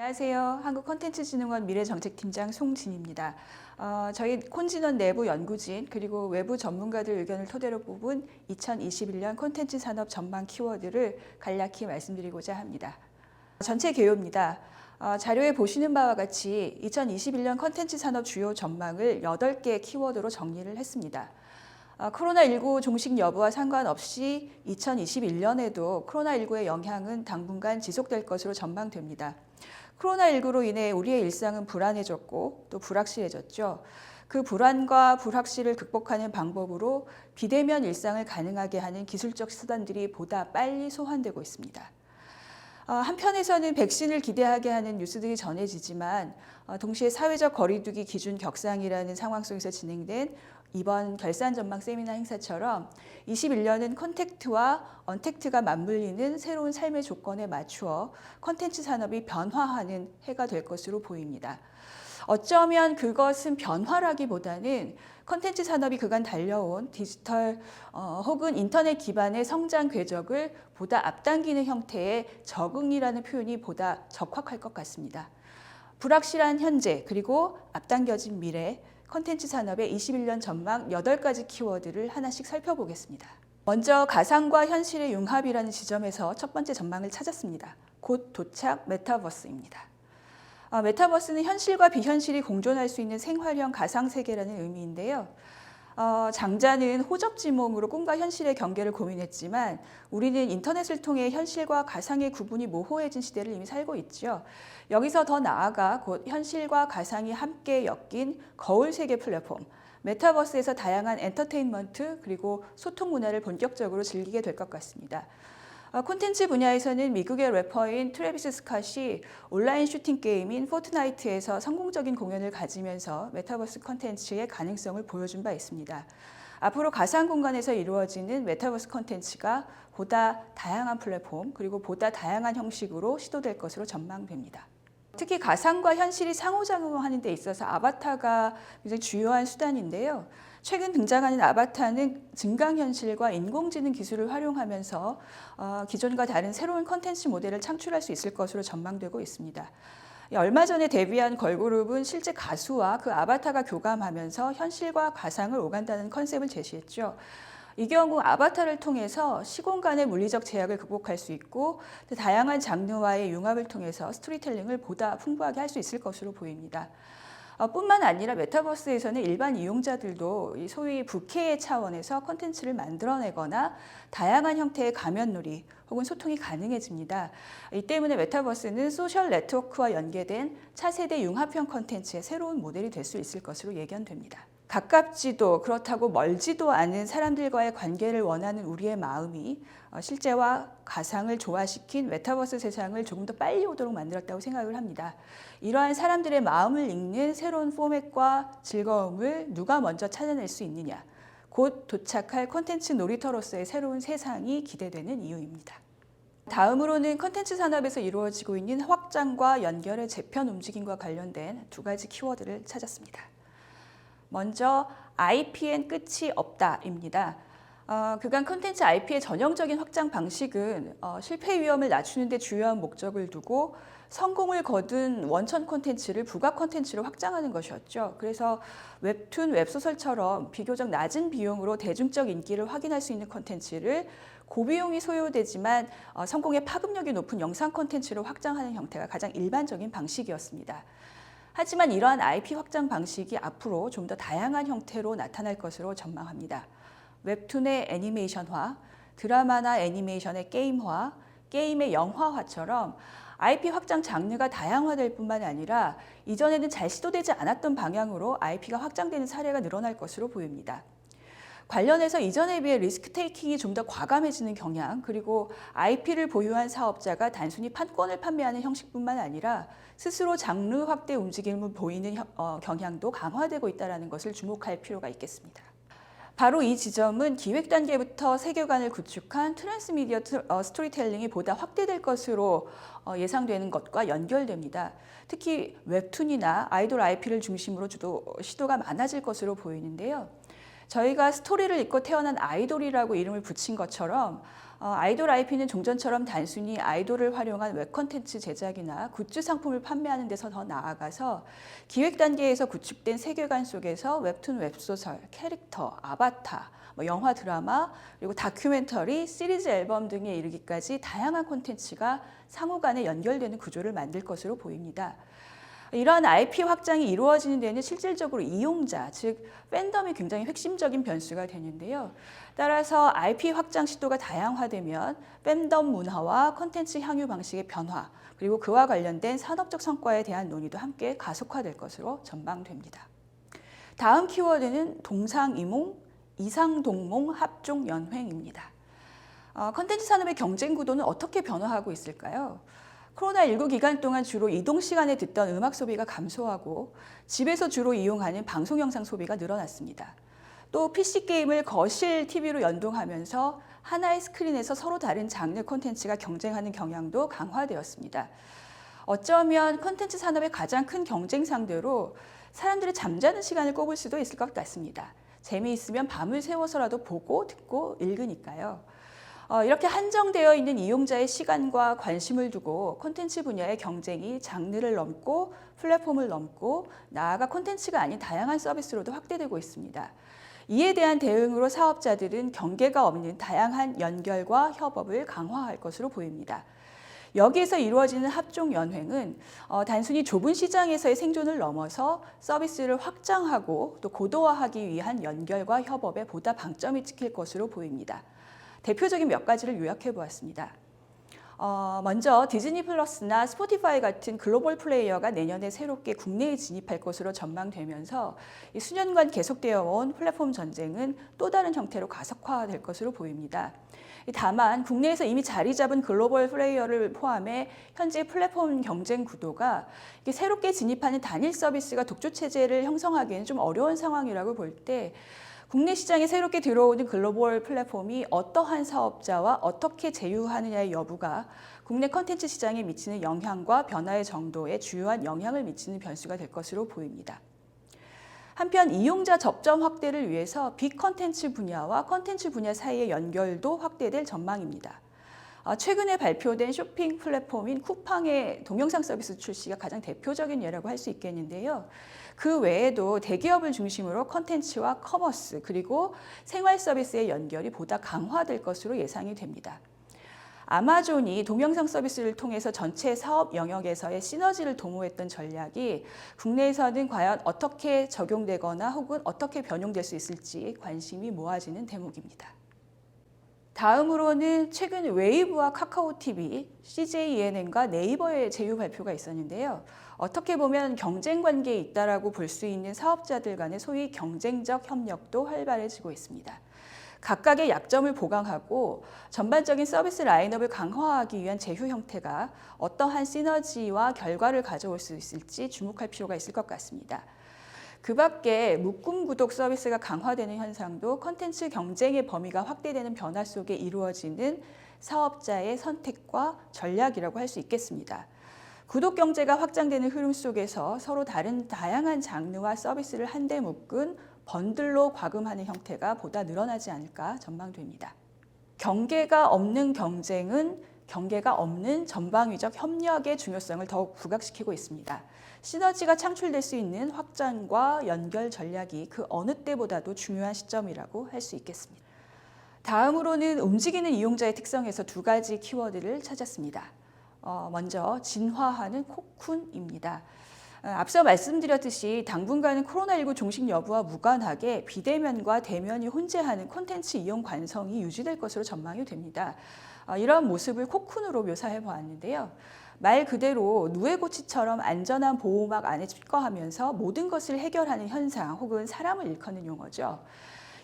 안녕하세요. 한국콘텐츠진흥원 미래정책팀장 송진입니다. 저희 콘진원 내부 연구진 그리고 외부 전문가들 의견을 토대로 뽑은 2021년 콘텐츠 산업 전망 키워드를 간략히 말씀드리고자 합니다. 전체 개요입니다. 자료에 보시는 바와 같이 2021년 콘텐츠 산업 주요 전망을 8개 키워드로 정리를 했습니다. 코로나19 종식 여부와 상관없이 2021년에도 코로나19의 영향은 당분간 지속될 것으로 전망됩니다. 코로나19로 인해 우리의 일상은 불안해졌고 또 불확실해졌죠. 그 불안과 불확실을 극복하는 방법으로 비대면 일상을 가능하게 하는 기술적 수단들이 보다 빨리 소환되고 있습니다. 한편에서는 백신을 기대하게 하는 뉴스들이 전해지지만 동시에 사회적 거리두기 기준 격상이라는 상황 속에서 진행된 이번 결산 전망 세미나 행사처럼 21년은 컨택트와 언택트가 맞물리는 새로운 삶의 조건에 맞추어 콘텐츠 산업이 변화하는 해가 될 것으로 보입니다. 어쩌면 그것은 변화라기보다는 콘텐츠 산업이 그간 달려온 디지털 혹은 인터넷 기반의 성장 궤적을 보다 앞당기는 형태의 적응이라는 표현이 보다 적확할 것 같습니다. 불확실한 현재 그리고 앞당겨진 미래, 콘텐츠 산업의 21년 전망 8가지 키워드를 하나씩 살펴보겠습니다. 먼저 가상과 현실의 융합이라는 지점에서 첫 번째 전망을 찾았습니다. 곧 도착 메타버스입니다. 메타버스는 현실과 비현실이 공존할 수 있는 생활형 가상세계라는 의미인데요. 장자는 호접지몽으로 꿈과 현실의 경계를 고민했지만 우리는 인터넷을 통해 현실과 가상의 구분이 모호해진 시대를 이미 살고 있죠. 여기서 더 나아가 곧 현실과 가상이 함께 엮인 거울세계 플랫폼, 메타버스에서 다양한 엔터테인먼트 그리고 소통 문화를 본격적으로 즐기게 될 것 같습니다. 콘텐츠 분야에서는 미국의 래퍼인 트래비스 스캇이 온라인 슈팅 게임인 포트나이트에서 성공적인 공연을 가지면서 메타버스 콘텐츠의 가능성을 보여준 바 있습니다. 앞으로 가상 공간에서 이루어지는 메타버스 콘텐츠가 보다 다양한 플랫폼 그리고 보다 다양한 형식으로 시도될 것으로 전망됩니다. 특히 가상과 현실이 상호작용하는 데 있어서 아바타가 굉장히 주요한 수단인데요. 최근 등장하는 아바타는 증강현실과 인공지능 기술을 활용하면서 기존과 다른 새로운 콘텐츠 모델을 창출할 수 있을 것으로 전망되고 있습니다. 얼마 전에 데뷔한 걸그룹은 실제 가수와 그 아바타가 교감하면서 현실과 가상을 오간다는 컨셉을 제시했죠. 이 경우 아바타를 통해서 시공간의 물리적 제약을 극복할 수 있고 다양한 장르와의 융합을 통해서 스토리텔링을 보다 풍부하게 할 수 있을 것으로 보입니다. 뿐만 아니라 메타버스에서는 일반 이용자들도 소위 부캐의 차원에서 콘텐츠를 만들어내거나 다양한 형태의 가면놀이 혹은 소통이 가능해집니다. 이 때문에 메타버스는 소셜 네트워크와 연계된 차세대 융합형 콘텐츠의 새로운 모델이 될 수 있을 것으로 예견됩니다. 가깝지도 그렇다고 멀지도 않은 사람들과의 관계를 원하는 우리의 마음이 실제와 가상을 조화시킨 메타버스 세상을 조금 더 빨리 오도록 만들었다고 생각을 합니다. 이러한 사람들의 마음을 읽는 새로운 포맷과 즐거움을 누가 먼저 찾아낼 수 있느냐, 곧 도착할 콘텐츠 놀이터로서의 새로운 세상이 기대되는 이유입니다. 다음으로는 콘텐츠 산업에서 이루어지고 있는 확장과 연결의 재편 움직임과 관련된 2가지 키워드를 찾았습니다. 먼저 IP엔 끝이 없다입니다. 그간 콘텐츠 IP의 전형적인 확장 방식은 실패 위험을 낮추는 데 주요한 목적을 두고 성공을 거둔 원천 콘텐츠를 부가 콘텐츠로 확장하는 것이었죠. 그래서 웹툰, 웹소설처럼 비교적 낮은 비용으로 대중적 인기를 확인할 수 있는 콘텐츠를 고비용이 소요되지만 성공의 파급력이 높은 영상 콘텐츠로 확장하는 형태가 가장 일반적인 방식이었습니다. 하지만 이러한 IP 확장 방식이 앞으로 좀 더 다양한 형태로 나타날 것으로 전망합니다. 웹툰의 애니메이션화, 드라마나 애니메이션의 게임화, 게임의 영화화처럼 IP 확장 장르가 다양화될 뿐만 아니라 이전에는 잘 시도되지 않았던 방향으로 IP가 확장되는 사례가 늘어날 것으로 보입니다. 관련해서 이전에 비해 리스크 테이킹이 좀 더 과감해지는 경향, 그리고 IP를 보유한 사업자가 단순히 판권을 판매하는 형식뿐만 아니라 스스로 장르 확대 움직임을 보이는 경향도 강화되고 있다는 것을 주목할 필요가 있겠습니다. 바로 이 지점은 기획 단계부터 세계관을 구축한 트랜스미디어 스토리텔링이 보다 확대될 것으로 예상되는 것과 연결됩니다. 특히 웹툰이나 아이돌 IP를 중심으로 주로 시도가 많아질 것으로 보이는데요. 저희가 스토리를 읽고 태어난 아이돌이라고 이름을 붙인 것처럼 아이돌 IP는 종전처럼 단순히 아이돌을 활용한 웹 콘텐츠 제작이나 굿즈 상품을 판매하는 데서 더 나아가서 기획 단계에서 구축된 세계관 속에서 웹툰, 웹소설, 캐릭터, 아바타, 영화, 드라마, 그리고 다큐멘터리, 시리즈 앨범 등에 이르기까지 다양한 콘텐츠가 상호 간에 연결되는 구조를 만들 것으로 보입니다. 이러한 IP 확장이 이루어지는 데는 실질적으로 이용자, 즉 팬덤이 굉장히 핵심적인 변수가 되는데요. 따라서 IP 확장 시도가 다양화되면 팬덤 문화와 콘텐츠 향유 방식의 변화, 그리고 그와 관련된 산업적 성과에 대한 논의도 함께 가속화될 것으로 전망됩니다. 다음 키워드는 동상이몽, 이상동몽 합종연횡입니다. 콘텐츠 산업의 경쟁 구도는 어떻게 변화하고 있을까요? 코로나19 기간 동안 주로 이동 시간에 듣던 음악 소비가 감소하고 집에서 주로 이용하는 방송 영상 소비가 늘어났습니다. 또 PC 게임을 거실 TV로 연동하면서 하나의 스크린에서 서로 다른 장르 콘텐츠가 경쟁하는 경향도 강화되었습니다. 어쩌면 콘텐츠 산업의 가장 큰 경쟁 상대로 사람들의 잠자는 시간을 꼽을 수도 있을 것 같습니다. 재미있으면 밤을 새워서라도 보고 듣고 읽으니까요. 이렇게 한정되어 있는 이용자의 시간과 관심을 두고 콘텐츠 분야의 경쟁이 장르를 넘고 플랫폼을 넘고 나아가 콘텐츠가 아닌 다양한 서비스로도 확대되고 있습니다. 이에 대한 대응으로 사업자들은 경계가 없는 다양한 연결과 협업을 강화할 것으로 보입니다. 여기에서 이루어지는 합종연횡은 단순히 좁은 시장에서의 생존을 넘어서 서비스를 확장하고 또 고도화하기 위한 연결과 협업에 보다 방점이 찍힐 것으로 보입니다. 대표적인 몇 가지를 요약해 보았습니다. 먼저 디즈니 플러스나 스포티파이 같은 글로벌 플레이어가 내년에 새롭게 국내에 진입할 것으로 전망되면서 수년간 계속되어 온 플랫폼 전쟁은 또 다른 형태로 가속화될 것으로 보입니다. 다만 국내에서 이미 자리 잡은 글로벌 플레이어를 포함해 현재 플랫폼 경쟁 구도가 새롭게 진입하는 단일 서비스가 독주 체제를 형성하기에는 좀 어려운 상황이라고 볼 때 국내 시장에 새롭게 들어오는 글로벌 플랫폼이 어떠한 사업자와 어떻게 제휴하느냐의 여부가 국내 콘텐츠 시장에 미치는 영향과 변화의 정도에 주요한 영향을 미치는 변수가 될 것으로 보입니다. 한편 이용자 접점 확대를 위해서 빅콘텐츠 분야와 콘텐츠 분야 사이의 연결도 확대될 전망입니다. 최근에 발표된 쇼핑 플랫폼인 쿠팡의 동영상 서비스 출시가 가장 대표적인 예라고 할 수 있겠는데요. 그 외에도 대기업을 중심으로 콘텐츠와 커머스 그리고 생활 서비스의 연결이 보다 강화될 것으로 예상이 됩니다. 아마존이 동영상 서비스를 통해서 전체 사업 영역에서의 시너지를 도모했던 전략이 국내에서는 과연 어떻게 적용되거나 혹은 어떻게 변용될 수 있을지 관심이 모아지는 대목입니다. 다음으로는 최근 웨이브와 카카오TV, CJENM과 네이버의 제휴 발표가 있었는데요. 어떻게 보면 경쟁 관계에 있다라고 볼 수 있는 사업자들 간의 소위 경쟁적 협력도 활발해지고 있습니다. 각각의 약점을 보강하고 전반적인 서비스 라인업을 강화하기 위한 제휴 형태가 어떠한 시너지와 결과를 가져올 수 있을지 주목할 필요가 있을 것 같습니다. 그 밖에 묶음 구독 서비스가 강화되는 현상도 콘텐츠 경쟁의 범위가 확대되는 변화 속에 이루어지는 사업자의 선택과 전략이라고 할 수 있겠습니다. 구독 경제가 확장되는 흐름 속에서 서로 다양한 장르와 서비스를 한데 묶은 번들로 과금하는 형태가 보다 늘어나지 않을까 전망됩니다. 경계가 없는 경쟁은 경계가 없는 전방위적 협력의 중요성을 더욱 부각시키고 있습니다. 시너지가 창출될 수 있는 확장과 연결 전략이 그 어느 때보다도 중요한 시점이라고 할 수 있겠습니다. 다음으로는 움직이는 이용자의 특성에서 두 가지 키워드를 찾았습니다. 먼저 진화하는 코쿤입니다. 앞서 말씀드렸듯이 당분간은 코로나19 종식 여부와 무관하게 비대면과 대면이 혼재하는 콘텐츠 이용 관성이 유지될 것으로 전망이 됩니다. 이런 모습을 코쿤으로 묘사해 보았는데요. 말 그대로 누에고치처럼 안전한 보호막 안에 집거하면서 모든 것을 해결하는 현상 혹은 사람을 일컫는 용어죠.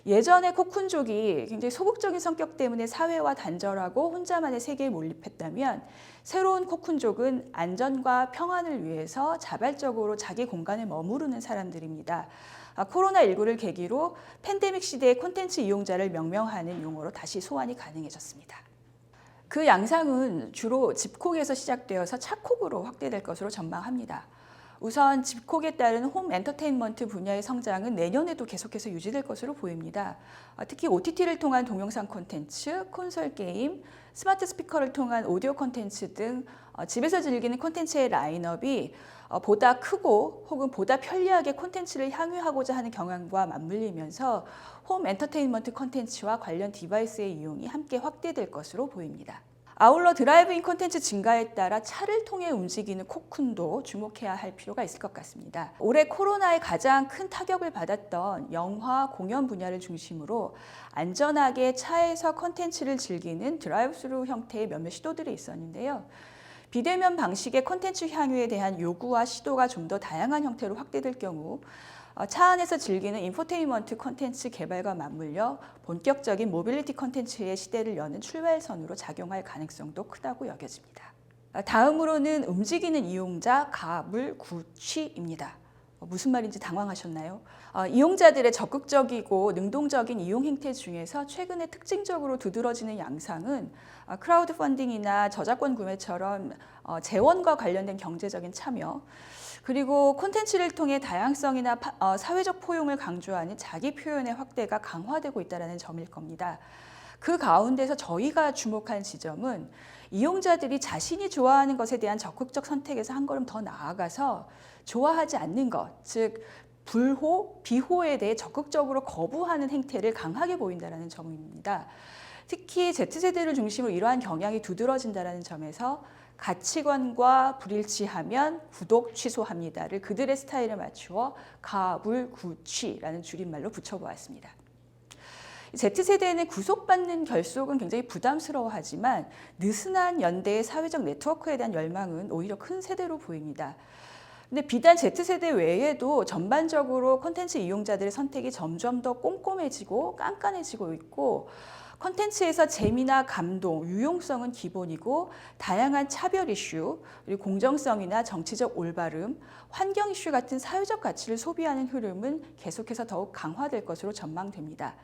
예전에 코쿤족이 굉장히 소극적인 성격 때문에 사회와 단절하고 혼자만의 세계에 몰입했다면 새로운 코쿤족은 안전과 평안을 위해서 자발적으로 자기 공간에 머무르는 사람들입니다. 코로나19를 계기로 팬데믹 시대의 콘텐츠 이용자를 명명하는 용어로 다시 소환이 가능해졌습니다. 그 양상은 주로 집콕에서 시작되어서 차콕으로 확대될 것으로 전망합니다. 우선 집콕에 따른 홈 엔터테인먼트 분야의 성장은 내년에도 계속해서 유지될 것으로 보입니다. 특히 OTT를 통한 동영상 콘텐츠, 콘솔 게임, 스마트 스피커를 통한 오디오 콘텐츠 등 집에서 즐기는 콘텐츠의 라인업이 보다 크고 혹은 보다 편리하게 콘텐츠를 향유하고자 하는 경향과 맞물리면서 홈 엔터테인먼트 콘텐츠와 관련 디바이스의 이용이 함께 확대될 것으로 보입니다. 아울러 드라이브인 콘텐츠 증가에 따라 차를 통해 움직이는 코쿤도 주목해야 할 필요가 있을 것 같습니다. 올해 코로나에 가장 큰 타격을 받았던 영화, 공연 분야를 중심으로 안전하게 차에서 콘텐츠를 즐기는 드라이브스루 형태의 몇몇 시도들이 있었는데요. 비대면 방식의 콘텐츠 향유에 대한 요구와 시도가 좀 더 다양한 형태로 확대될 경우 차 안에서 즐기는 인포테인먼트 콘텐츠 개발과 맞물려 본격적인 모빌리티 콘텐츠의 시대를 여는 출발선으로 작용할 가능성도 크다고 여겨집니다. 다음으로는 움직이는 이용자 가물 구취입니다. 무슨 말인지 당황하셨나요? 이용자들의 적극적이고 능동적인 이용 행태 중에서 최근에 특징적으로 두드러지는 양상은 크라우드 펀딩이나 저작권 구매처럼 재원과 관련된 경제적인 참여, 그리고 콘텐츠를 통해 다양성이나 사회적 포용을 강조하는 자기 표현의 확대가 강화되고 있다는 점일 겁니다. 그 가운데서 저희가 주목한 지점은 이용자들이 자신이 좋아하는 것에 대한 적극적 선택에서 한 걸음 더 나아가서 좋아하지 않는 것, 즉 불호, 비호에 대해 적극적으로 거부하는 행태를 강하게 보인다는 점입니다. 특히 Z세대를 중심으로 이러한 경향이 두드러진다는 점에서 가치관과 불일치하면 구독 취소합니다를 그들의 스타일에 맞추어 가불구취라는 줄임말로 붙여보았습니다. Z세대는 구속받는 결속은 굉장히 부담스러워하지만 느슨한 연대의 사회적 네트워크에 대한 열망은 오히려 큰 세대로 보입니다. 근데 비단 Z세대 외에도 전반적으로 콘텐츠 이용자들의 선택이 점점 더 꼼꼼해지고 깐깐해지고 있고 콘텐츠에서 재미나 감동, 유용성은 기본이고 다양한 차별 이슈, 그리고 공정성이나 정치적 올바름, 환경 이슈 같은 사회적 가치를 소비하는 흐름은 계속해서 더욱 강화될 것으로 전망됩니다.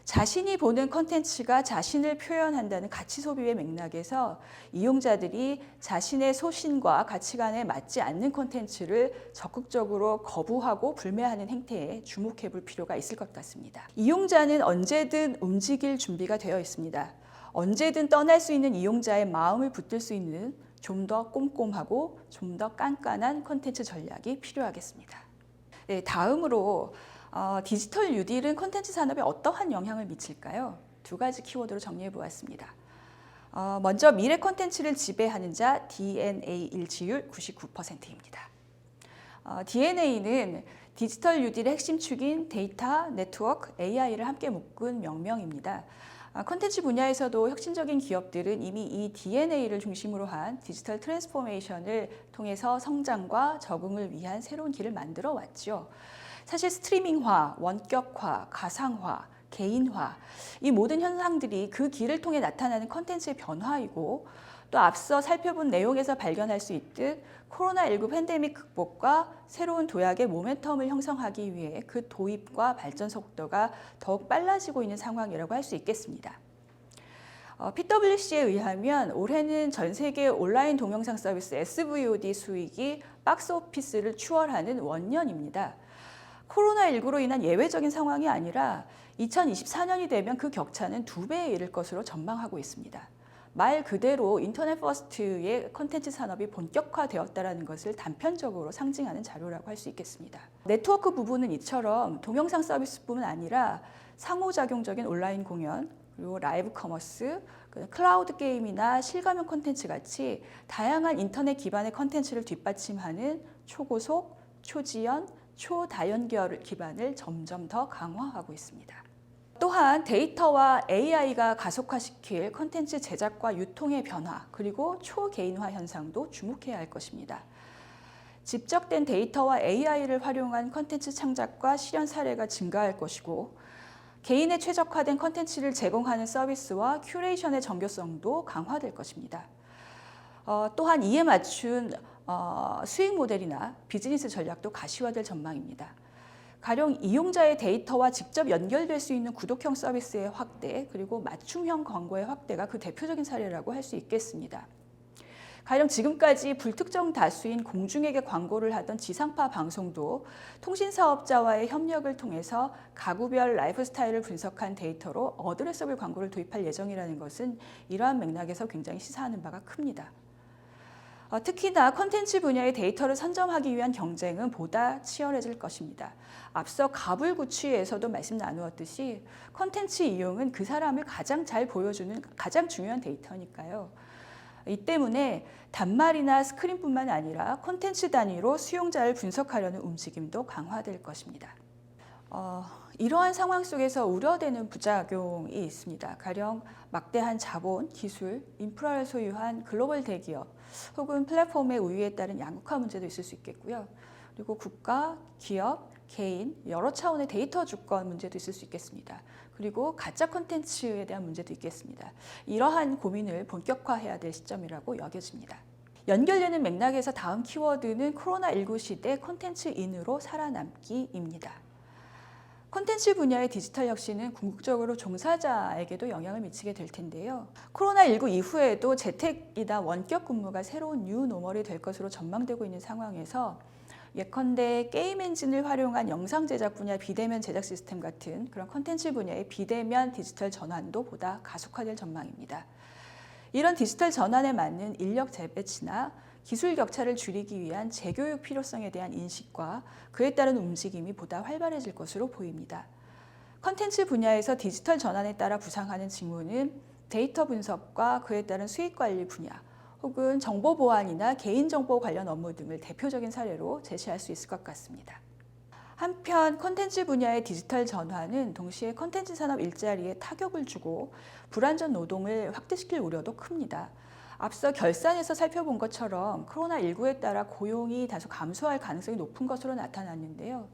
자신이 보는 콘텐츠가 자신을 표현한다는 가치 소비의 맥락에서 이용자들이 자신의 소신과 가치관에 맞지 않는 콘텐츠를 적극적으로 거부하고 불매하는 행태에 주목해 볼 필요가 있을 것 같습니다. 이용자는 언제든 움직일 준비가 되어 있습니다. 언제든 떠날 수 있는 이용자의 마음을 붙들 수 있는 좀 더 꼼꼼하고 좀 더 깐깐한 콘텐츠 전략이 필요하겠습니다. 네, 다음으로 디지털 뉴딜은 콘텐츠 산업에 어떠한 영향을 미칠까요? 두 가지 키워드로 정리해 보았습니다. 먼저 미래 콘텐츠를 지배하는 자 DNA 일치율 99%입니다. DNA는 디지털 뉴딜의 핵심 축인 데이터, 네트워크, AI를 함께 묶은 명명입니다. 콘텐츠 분야에서도 혁신적인 기업들은 이미 이 DNA를 중심으로 한 디지털 트랜스포메이션을 통해서 성장과 적응을 위한 새로운 길을 만들어 왔죠. 사실 스트리밍화, 원격화, 가상화, 개인화 이 모든 현상들이 그 길을 통해 나타나는 콘텐츠의 변화이고 또 앞서 살펴본 내용에서 발견할 수 있듯 코로나19 팬데믹 극복과 새로운 도약의 모멘텀을 형성하기 위해 그 도입과 발전 속도가 더욱 빨라지고 있는 상황이라고 할 수 있겠습니다. PwC에 의하면 올해는 전 세계 온라인 동영상 서비스 SVOD 수익이 박스오피스를 추월하는 원년입니다. 코로나19로 인한 예외적인 상황이 아니라 2024년이 되면 그 격차는 2배에 이를 것으로 전망하고 있습니다. 말 그대로 인터넷 퍼스트의 콘텐츠 산업이 본격화되었다는 것을 단편적으로 상징하는 자료라고 할 수 있겠습니다. 네트워크 부분은 이처럼 동영상 서비스뿐만 아니라 상호작용적인 온라인 공연, 그리고 라이브 커머스, 클라우드 게임이나 실감형 콘텐츠 같이 다양한 인터넷 기반의 콘텐츠를 뒷받침하는 초고속, 초지연, 초다연결 기반을 점점 더 강화하고 있습니다. 또한 데이터와 AI가 가속화시킬 콘텐츠 제작과 유통의 변화, 그리고 초개인화 현상도 주목해야 할 것입니다. 집적된 데이터와 AI를 활용한 콘텐츠 창작과 실현 사례가 증가할 것이고 개인에 최적화된 콘텐츠를 제공하는 서비스와 큐레이션의 정교성도 강화될 것입니다. 또한 이에 맞춘 수익 모델이나 비즈니스 전략도 가시화될 전망입니다. 가령 이용자의 데이터와 직접 연결될 수 있는 구독형 서비스의 확대, 그리고 맞춤형 광고의 확대가 그 대표적인 사례라고 할 수 있겠습니다. 가령 지금까지 불특정 다수인 공중에게 광고를 하던 지상파 방송도 통신사업자와의 협력을 통해서 가구별 라이프 스타일을 분석한 데이터로 어드레서블 광고를 도입할 예정이라는 것은 이러한 맥락에서 굉장히 시사하는 바가 큽니다. 특히나 콘텐츠 분야의 데이터를 선점하기 위한 경쟁은 보다 치열해질 것입니다. 앞서 가불구취에서도 말씀 나누었듯이 콘텐츠 이용은 그 사람을 가장 잘 보여주는 가장 중요한 데이터니까요. 이 때문에 단말이나 스크린뿐만 아니라 콘텐츠 단위로 수용자를 분석하려는 움직임도 강화될 것입니다. 이러한 상황 속에서 우려되는 부작용이 있습니다. 가령 막대한 자본, 기술, 인프라를 소유한 글로벌 대기업 혹은 플랫폼의 우위에 따른 양극화 문제도 있을 수 있겠고요. 그리고 국가, 기업, 개인, 여러 차원의 데이터 주권 문제도 있을 수 있겠습니다. 그리고 가짜 콘텐츠에 대한 문제도 있겠습니다. 이러한 고민을 본격화해야 될 시점이라고 여겨집니다. 연결되는 맥락에서 다음 키워드는 코로나19 시대 콘텐츠인으로 살아남기입니다. 콘텐츠 분야의 디지털 혁신은 궁극적으로 종사자에게도 영향을 미치게 될 텐데요. 코로나19 이후에도 재택이나 원격 근무가 새로운 뉴 노멀이 될 것으로 전망되고 있는 상황에서 예컨대 게임 엔진을 활용한 영상 제작 분야 비대면 제작 시스템 같은 그런 콘텐츠 분야의 비대면 디지털 전환도 보다 가속화될 전망입니다. 이런 디지털 전환에 맞는 인력 재배치나 기술 격차를 줄이기 위한 재교육 필요성에 대한 인식과 그에 따른 움직임이 보다 활발해질 것으로 보입니다. 콘텐츠 분야에서 디지털 전환에 따라 부상하는 직무는 데이터 분석과 그에 따른 수익 관리 분야, 혹은 정보 보안이나 개인정보 관련 업무 등을 대표적인 사례로 제시할 수 있을 것 같습니다. 한편 콘텐츠 분야의 디지털 전환은 동시에 콘텐츠 산업 일자리에 타격을 주고 불안전 노동을 확대시킬 우려도 큽니다. 앞서 결산에서 살펴본 것처럼 코로나19에 따라 고용이 다소 감소할 가능성이 높은 것으로 나타났는데요.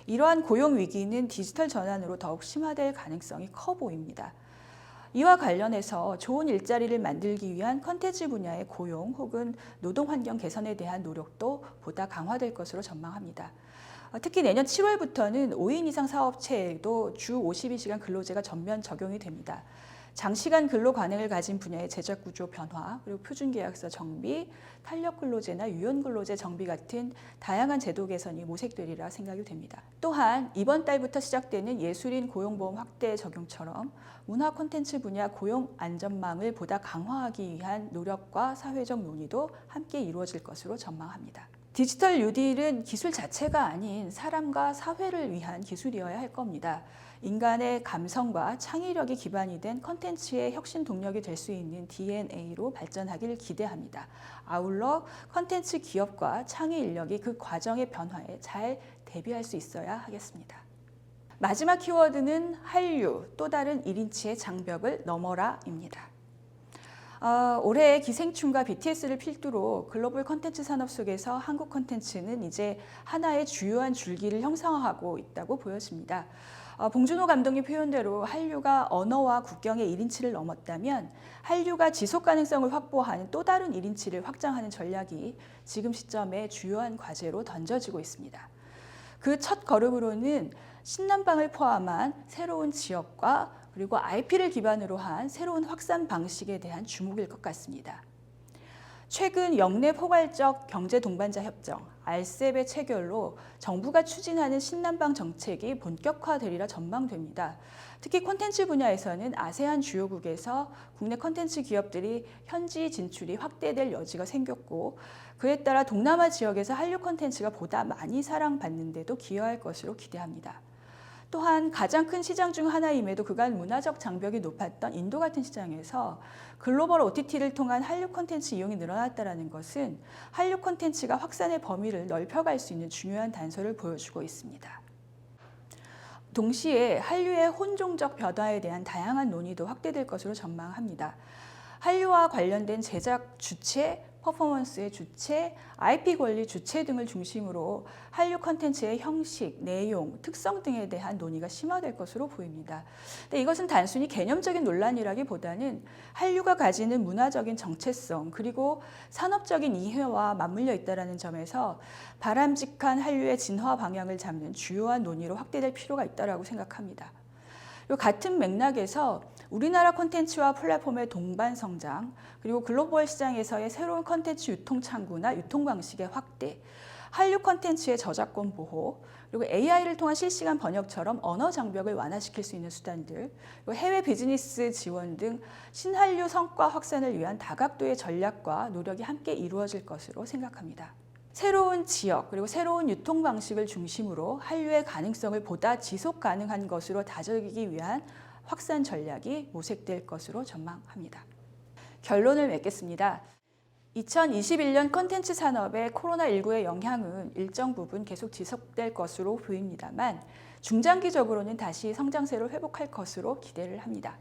이러한 고용 위기는 디지털 전환으로 더욱 심화될 가능성이 커 보입니다. 이와 관련해서 좋은 일자리를 만들기 위한 콘텐츠 분야의 고용 혹은 노동 환경 개선에 대한 노력도 보다 강화될 것으로 전망합니다. 특히 내년 7월부터는 5인 이상 사업체에도 주 52시간 근로제가 전면 적용이 됩니다. 장시간 근로 관행을 가진 분야의 제작 구조 변화, 그리고 표준계약서 정비, 탄력 근로제나 유연 근로제 정비 같은 다양한 제도 개선이 모색되리라 생각이 됩니다. 또한 이번 달부터 시작되는 예술인 고용보험 확대 적용처럼 문화 콘텐츠 분야 고용 안전망을 보다 강화하기 위한 노력과 사회적 논의도 함께 이루어질 것으로 전망합니다. 디지털 뉴딜은 기술 자체가 아닌 사람과 사회를 위한 기술이어야 할 겁니다. 인간의 감성과 창의력이 기반이 된 콘텐츠의 혁신 동력이 될 수 있는 DNA로 발전하길 기대합니다. 아울러 콘텐츠 기업과 창의 인력이 그 과정의 변화에 잘 대비할 수 있어야 하겠습니다. 마지막 키워드는 한류, 또 다른 1인치의 장벽을 넘어라입니다. 올해 기생충과 BTS를 필두로 글로벌 콘텐츠 산업 속에서 한국 콘텐츠는 이제 하나의 주요한 줄기를 형성하고 있다고 보여집니다. 봉준호 감독의 표현대로 한류가 언어와 국경의 1인치를 넘었다면 한류가 지속 가능성을 확보하는 또 다른 1인치를 확장하는 전략이 지금 시점에 주요한 과제로 던져지고 있습니다. 그 첫 걸음으로는 신남방을 포함한 새로운 지역과 그리고 IP를 기반으로 한 새로운 확산 방식에 대한 주목일 것 같습니다. 최근 영내 포괄적 경제 동반자 협정 RCEP의 체결로 정부가 추진하는 신남방 정책이 본격화되리라 전망됩니다. 특히 콘텐츠 분야에서는 아세안 주요국에서 국내 콘텐츠 기업들이 현지 진출이 확대될 여지가 생겼고 그에 따라 동남아 지역에서 한류 콘텐츠가 보다 많이 사랑받는 데도 기여할 것으로 기대합니다. 또한 가장 큰 시장 중 하나임에도 그간 문화적 장벽이 높았던 인도 같은 시장에서 글로벌 OTT를 통한 한류 콘텐츠 이용이 늘어났다는 것은 한류 콘텐츠가 확산의 범위를 넓혀갈 수 있는 중요한 단서를 보여주고 있습니다. 동시에 한류의 혼종적 변화에 대한 다양한 논의도 확대될 것으로 전망합니다. 한류와 관련된 제작 주체, 퍼포먼스의 주체, IP 권리 주체 등을 중심으로 한류 콘텐츠의 형식, 내용, 특성 등에 대한 논의가 심화될 것으로 보입니다. 근데 이것은 단순히 개념적인 논란이라기보다는 한류가 가지는 문화적인 정체성 그리고 산업적인 이해와 맞물려 있다는 점에서 바람직한 한류의 진화 방향을 잡는 주요한 논의로 확대될 필요가 있다고 생각합니다. 같은 맥락에서 우리나라 콘텐츠와 플랫폼의 동반 성장, 그리고 글로벌 시장에서의 새로운 콘텐츠 유통 창구나 유통 방식의 확대, 한류 콘텐츠의 저작권 보호, 그리고 AI를 통한 실시간 번역처럼 언어 장벽을 완화시킬 수 있는 수단들, 그리고 해외 비즈니스 지원 등 신한류 성과 확산을 위한 다각도의 전략과 노력이 함께 이루어질 것으로 생각합니다. 새로운 지역 그리고 새로운 유통 방식을 중심으로 한류의 가능성을 보다 지속 가능한 것으로 다져기기 위한 확산 전략이 모색될 것으로 전망합니다. 결론을 맺겠습니다. 2021년 콘텐츠 산업의 코로나19의 영향은 일정 부분 계속 지속될 것으로 보입니다만 중장기적으로는 다시 성장세로 회복할 것으로 기대를 합니다.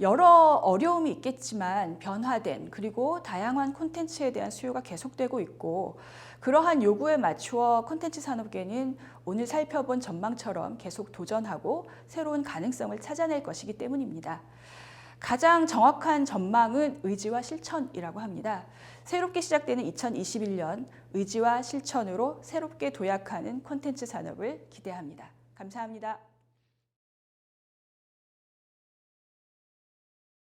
여러 어려움이 있겠지만 변화된 그리고 다양한 콘텐츠에 대한 수요가 계속되고 있고 그러한 요구에 맞추어 콘텐츠 산업계는 오늘 살펴본 전망처럼 계속 도전하고 새로운 가능성을 찾아낼 것이기 때문입니다. 가장 정확한 전망은 의지와 실천이라고 합니다. 새롭게 시작되는 2021년 의지와 실천으로 새롭게 도약하는 콘텐츠 산업을 기대합니다. 감사합니다.